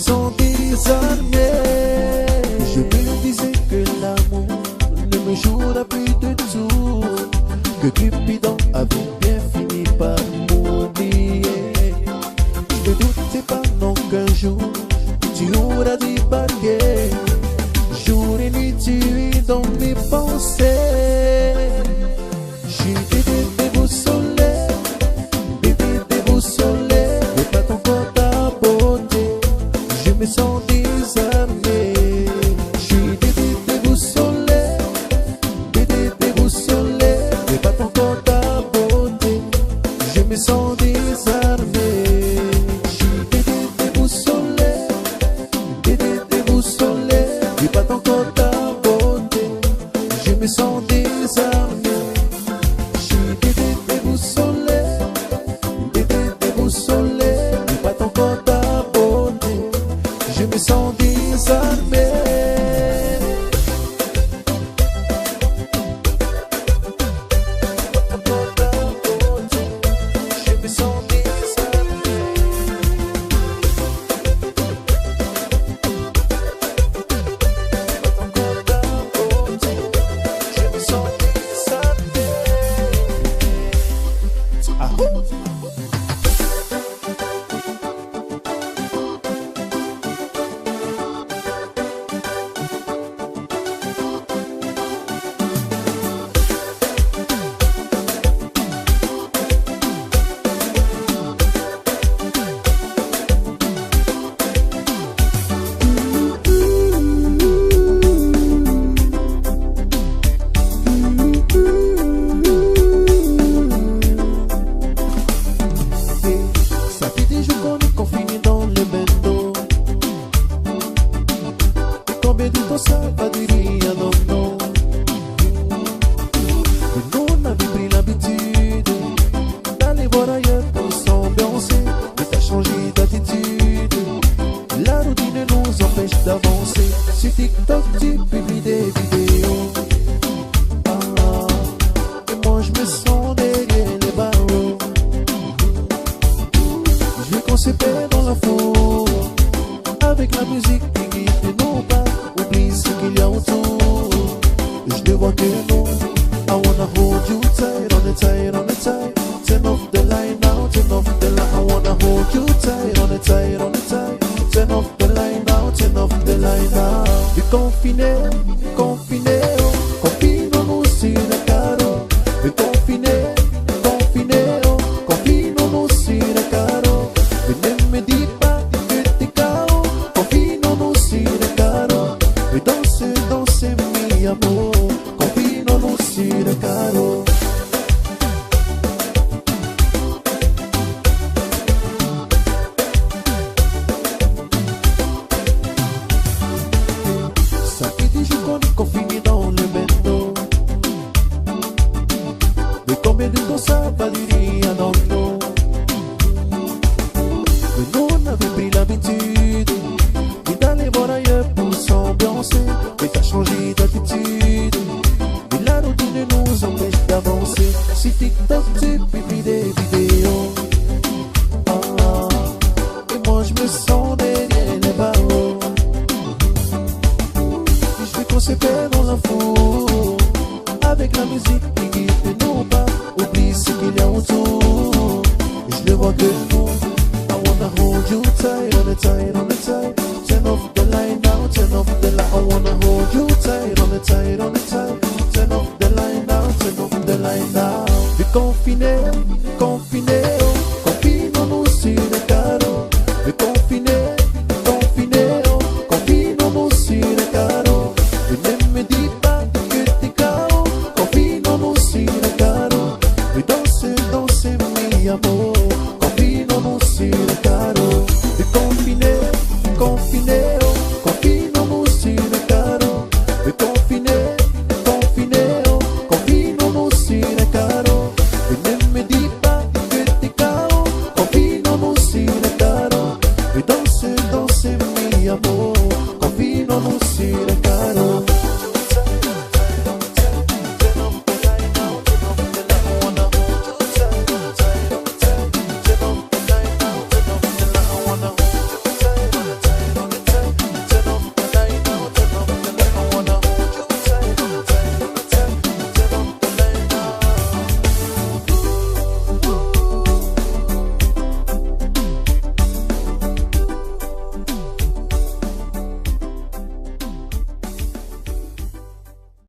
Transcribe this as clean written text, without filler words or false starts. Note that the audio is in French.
sens désarmé. Je me disais que l'amour ne me jouera plus de tout, que Cupidon avait bien fini par m'oublier. Je ne doutais pas non qu'un jour tu auras débarqué. Jour et nuit tu es dans mes pensées. J'ai été déboussolé, mais pas ton corps ta beauté. Je me sens désarmé. J'ai été déboussolé, mais pas ton corps ta beauté. Je me sens désarmé. J'ai été déboussolé, mais pas ton corps ta beauté. Je me sens désarmé. J'ai été déboussolé, mais pas ton corps ta beauté. Je me sens désarmé. Ça va durer non, non. Nous n'avons pris l'habitude d'aller voir ailleurs pour s'ambiancer. Mais t'as changé d'attitude. La routine nous empêche d'avancer. Sur TikTok tu publies des vidéos. Et moi je me sens derrière les barreaux. Je veux qu'on se perd dans la foule avec la musique qui guide nos pas. Oublie ce qu'il y a autour. Je ne vois que nous. I wanna hold you tight, on it tight, on it tight. Turn off the light now, turn off the light. I wanna hold you tight, on it tight, on it tight. Turn off the light now, turn off the light now. Vi confiné, confiné, confinons-nous sur le carreau. Vi confiné, confiné, confinons-nous sur le carreau. Ne me dis pas que t'es KO, confinons-nous sur le carreau. Et danse, mi amor, confinons-nous sur le carreau. Ça fait des jours qu'on est confinés dans le bendo. Mais combien de temps ça va durer à non, non. Mais nous on avait pris l'habitude d'aller voir ailleurs pour s'ambiancer. Mais t'as changé d'attitude. Et la routine nous empêche d'avancer. Si TikTok tu publies des vidéos. Et moi je me sens derrière les barreaux. Et je veux qu'on se perd dans la foule avec la musique qui guide nos pas. Oublie ce qu'il y a autour. Et je ne vois que nous. I wanna hold you tight, on it tight, on it tight. Turn off the light now, turn off the light. I wanna hold you tight, on it tight, on it tight. Turn off the light now, turn off the light now. Vi confiné, confiné, confinons-nous sur le carreau. Vi confiné, confiné, confinons-nous sur le carreau. Et ne me dis pas que t'es KO, confinons-nous sur le carreau. Et danse, mi amor, confinons-nous sur le carreau. Vi confiné, confiné, confinons-nous sur le carreau. Vi confiné, confiné, confinons-nous sur le carreau. Et ne me dis pas que t'es KO, confinons-nous sur le carreau. Et danse, mi amor, confinons-nous sur le carreau.